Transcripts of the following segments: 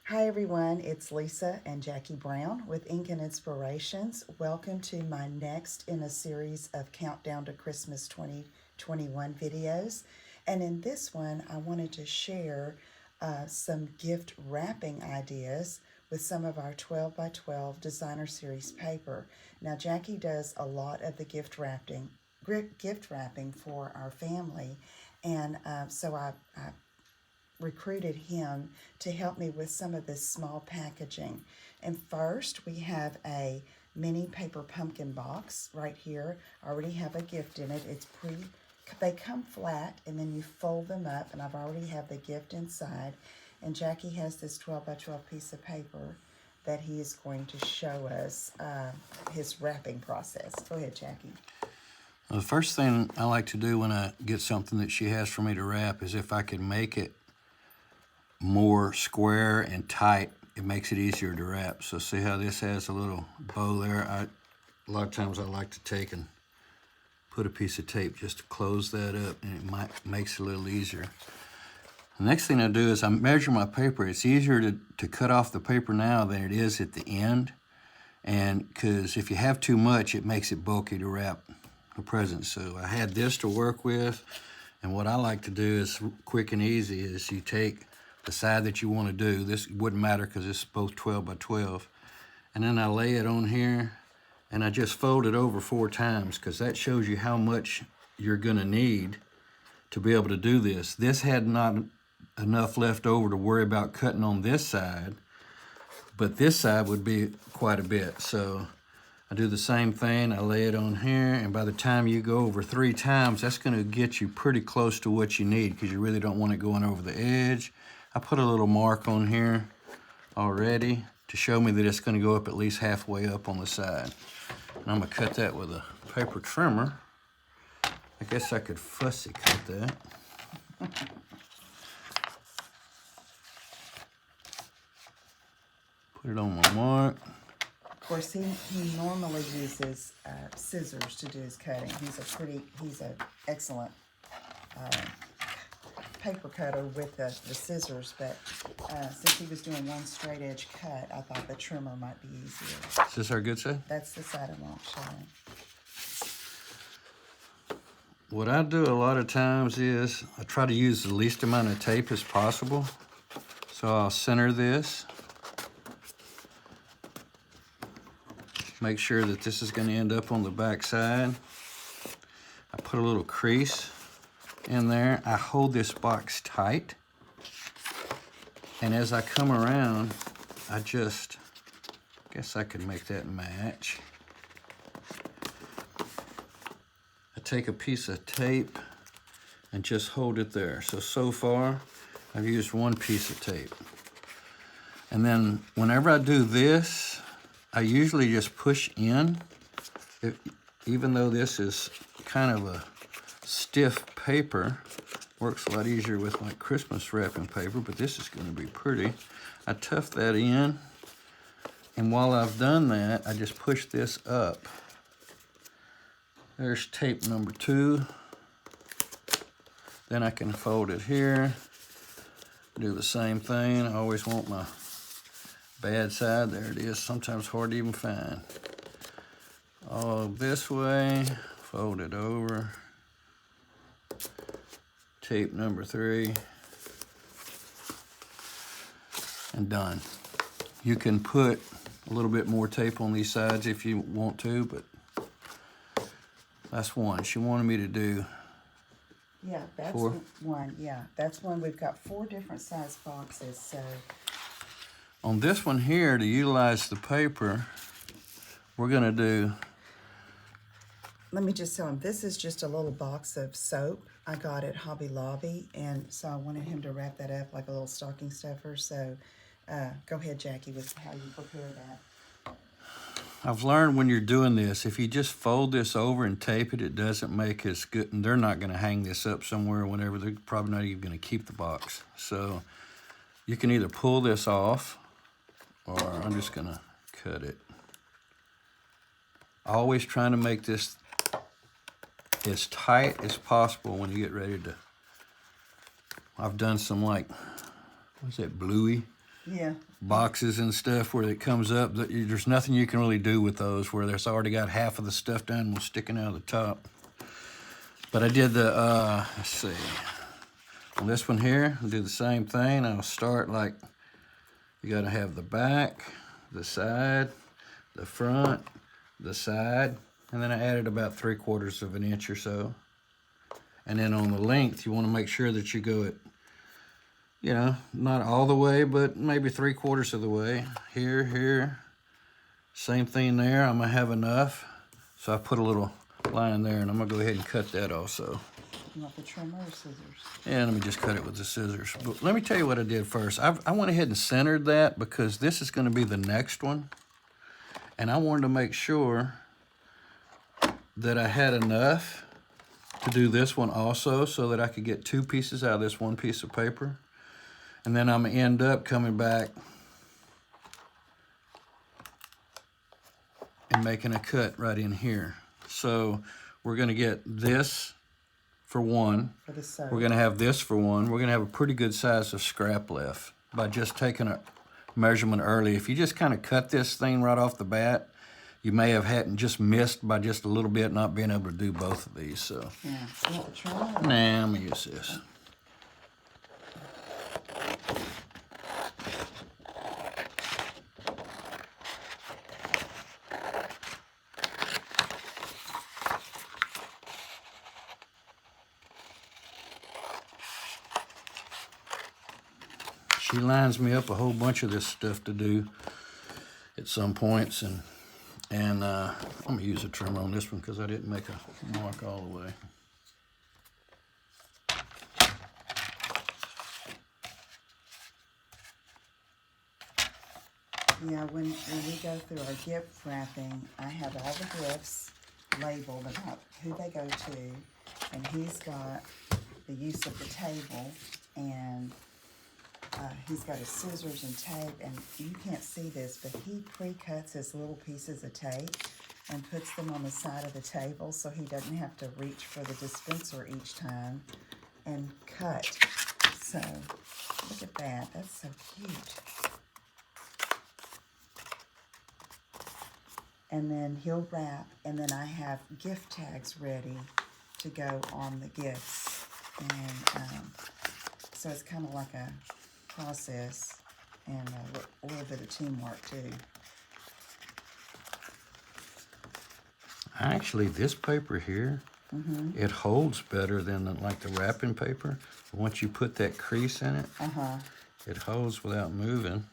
Hi everyone, it's Lisa and Jackie Brown with Ink and Inspirations. Welcome to my next in a series of Countdown to Christmas 2021 videos. And in this one, I wanted to share some gift wrapping ideas with some of our 12 by 12 designer series paper. Now Jackie does a lot of the gift wrapping for our family, and so I recruited him to help me with some of this small packaging. And first we have a mini paper pumpkin box right here. I already have a gift in it. They come flat and then you fold them up, and I've already have the gift inside. And Jackie has this 12 by 12 piece of paper that he is going to show us his wrapping process. Go ahead, Jackie. Well, the first thing I like to do when I get something that she has for me to wrap is if I can make it more square and tight, it makes it easier to wrap. So see how this has a little bow there? A lot of times I like to take and put a piece of tape just to close that up, and it makes it a little easier. The next thing I do is I measure my paper. It's easier to cut off the paper now than it is at the end, and because if you have too much, it makes it bulky to wrap the present. So I had this to work with, and what I like to do is quick and easy is you take the side that you want to do. This wouldn't matter because it's both 12 by 12. And then I lay it on here and I just fold it over 4 times because that shows you how much you're going to need to be able to do this. This had not enough left over to worry about cutting on this side, but this side would be quite a bit. So I do the same thing. I lay it on here, and by the time you go over 3 times, that's going to get you pretty close to what you need because you really don't want it going over the edge. I put a little mark on here already to show me that it's going to go up at least halfway up on the side. And I'm going to cut that with a paper trimmer. I guess I could fussy cut that. Put it on my mark. Of course, he normally uses scissors to do his cutting. He's an excellent paper cutter with the scissors, but since he was doing one straight edge cut, I thought the trimmer might be easier. Is this our good side? That's the side I want showing. What I do a lot of times is I try to use the least amount of tape as possible. So I'll center this. Make sure that this is going to end up on the back side. I put a little crease in there. I hold this box tight. And as I come around, I guess I could make that match. I take a piece of tape and just hold it there. So far, I've used one piece of tape. And then whenever I do this, I usually just push in. Even though this is kind of a stiff paper, works a lot easier with like Christmas wrapping paper, but this is going to be pretty. I tuck that in, and while I've done that, I just push this up. There's tape number 2. Then I can fold it here, do the same thing. I always want my bad side. There it is. Sometimes hard to even find. All this way, fold it over. Tape number 3, and done. You can put a little bit more tape on these sides if you want to, but that's one. She wanted me to do Yeah, that's 4. one. Yeah, that's one. We've got 4 different size boxes. So On this one here, to utilize the paper, we're going to do... let me just tell him, this is just a little box of soap I got at Hobby Lobby, and so I wanted him to wrap that up like a little stocking stuffer. So go ahead, Jackie, with how you prepare that. I've learned when you're doing this, if you just fold this over and tape it, it doesn't make as good, and they're not going to hang this up somewhere whenever. They're probably not even going to keep the box. So you can either pull this off, or I'm just going to cut it. Always trying to make this as tight as possible when you get ready to... I've done some like, what's that, bluey Yeah. boxes and stuff where it comes up. There's nothing you can really do with those where there's already got half of the stuff done was sticking out of the top. But I did the, let's see, on this one here, I'll do the same thing. I'll start like, you gotta have the back, the side, the front, the side, and then I added about 3/4 of an inch or so. And then on the length, you wanna make sure that you go at, you know, not all the way, but maybe 3/4 of the way. Here, same thing there. I'm gonna have enough. So I put a little line there, and I'm gonna go ahead and cut that also. You want the trimmer or scissors? Yeah, let me just cut it with the scissors. But let me tell you what I did first. I went ahead and centered that because this is gonna be the next one. And I wanted to make sure that I had enough to do this one also so that I could get 2 pieces out of this 1 piece of paper. And then I'm gonna end up coming back and making a cut right in here. So we're gonna get this for one. For the sew. We're gonna have this for one. We're gonna have a pretty good size of scrap left by just taking a measurement early. If you just kind of cut this thing right off the bat, you may have had just missed by just a little bit not being able to do both of these. So Yeah. You want the trimmer? nah, I'm gonna use this. She lines me up a whole bunch of this stuff to do at some points, and I'm gonna use a trimmer on this one because I didn't make a mark all the way. Yeah, when we go through our gift wrapping, I have all the gifts labeled about who they go to, and he's got the use of the table, and he's got his scissors and tape, and you can't see this, but he pre-cuts his little pieces of tape and puts them on the side of the table so he doesn't have to reach for the dispenser each time and cut. So, look at that. That's so cute. And then he'll wrap, and then I have gift tags ready to go on the gifts. And so it's kind of like a process and a little bit of teamwork too. Actually, this paper here, it holds better than like the wrapping paper. Once you put that crease in it, it holds without moving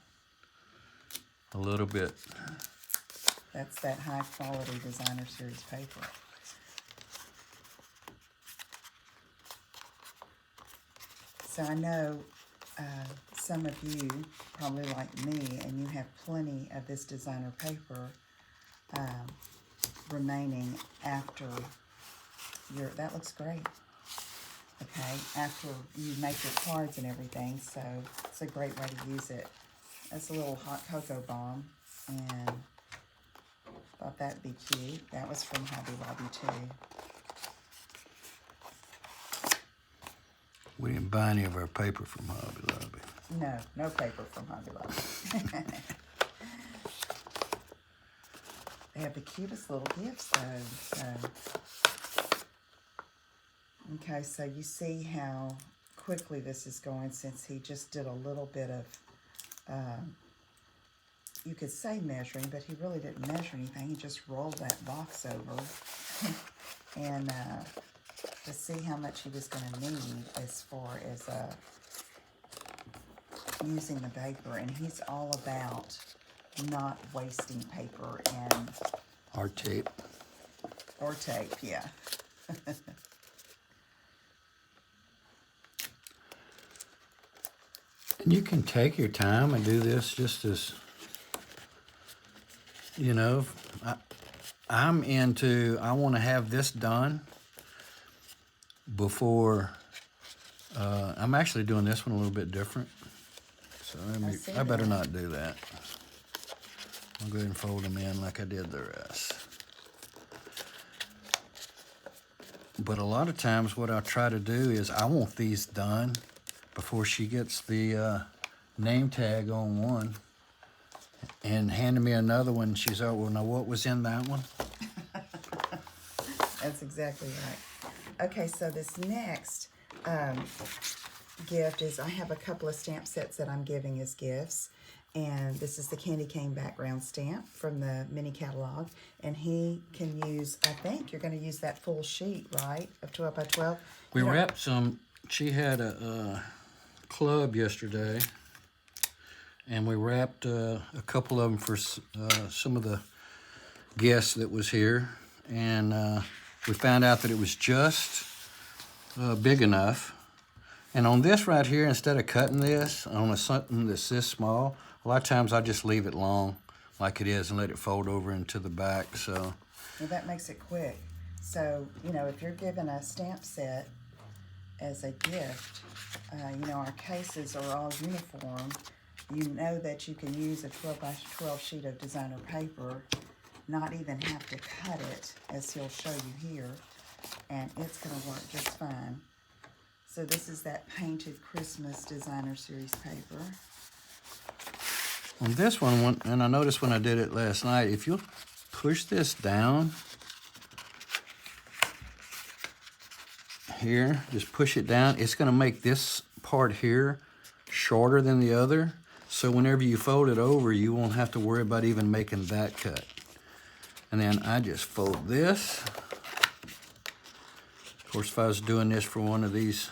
a little bit. That's that high quality designer series paper. So I know some of you, probably like me, and you have plenty of this designer paper remaining after that looks great. Okay, after you make your cards and everything, so it's a great way to use it. That's a little hot cocoa bomb, and thought that'd be cute. That was from Hobby Lobby too. We didn't buy any of our paper from Hobby Lobby. No, no paper from Hobby Lobby. They have the cutest little gifts though. So. Okay, so you see how quickly this is going since he just did a little bit of, you could say measuring, but he really didn't measure anything. He just rolled that box over and to see how much he was going to need as far as using the paper. And he's all about not wasting paper and... Or tape. Or tape, yeah. And you can take your time and do this just as, you know, I want to have this done before, I'm actually doing this one a little bit different. So I better not do that. I'll go ahead and fold them in like I did the rest. But a lot of times what I try to do is I want these done before she gets the name tag on one and handed me another one. She's like, well, now what was in that one? That's exactly right. Okay, so this next gift is, I have a couple of stamp sets that I'm giving as gifts. And this is the candy cane background stamp from the mini catalog. And he can use, I think you're going to use that full sheet, right? Of 12 by 12. We wrapped some. She had a club yesterday, and we wrapped a couple of them for some of the guests that was here. And we found out that it was just big enough. And on this right here, instead of cutting this on something that's this small, a lot of times I just leave it long like it is and let it fold over into the back. So well, that makes it quick. So, you know, if you're given a stamp set as a gift, you know, our cases are all uniform. You know that you can use a 12 by 12 sheet of designer paper, not even have to cut it, as he'll show you here, and it's going to work just fine. So this is that painted Christmas designer series paper. on this one, and I noticed when I did it last night, if you'll push this down here, just push it down, it's going to make this part here shorter than the other. So whenever you fold it over, you won't have to worry about even making that cut. And then I just fold this. Of course, if I was doing this for one of these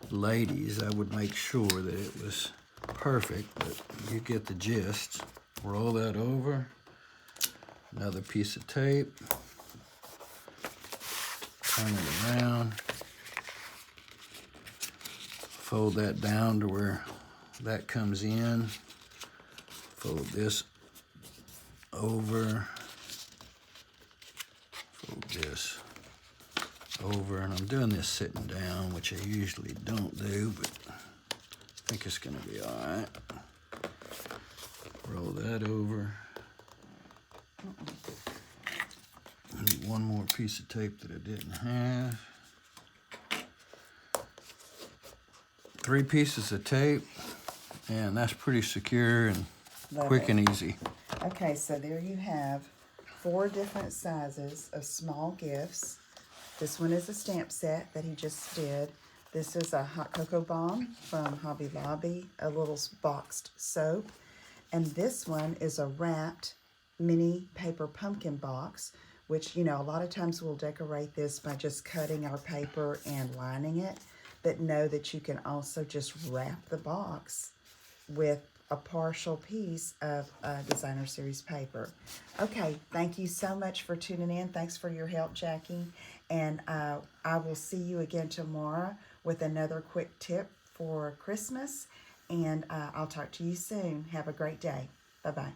ladies, I would make sure that it was perfect, but you get the gist. Roll that over. Another piece of tape. Turn it around. Fold that down to where that comes in. Fold this over. Fold this over. And I'm doing this sitting down, which I usually don't do, but I think it's gonna be all right. Roll that over. I need one more piece of tape that I didn't have. 3 pieces of tape, and that's pretty secure and quick and easy. Okay, so there you have 4 different sizes of small gifts. This one is a stamp set that he just did. This is a hot cocoa bomb from Hobby Lobby, a little boxed soap. And this one is a wrapped mini paper pumpkin box, which, you know, a lot of times we'll decorate this by just cutting our paper and lining it. But know that you can also just wrap the box with a partial piece of designer series paper. Okay, thank you so much for tuning in. Thanks for your help, Jackie. And I will see you again tomorrow with another quick tip for Christmas. And I'll talk to you soon. Have a great day. Bye-bye.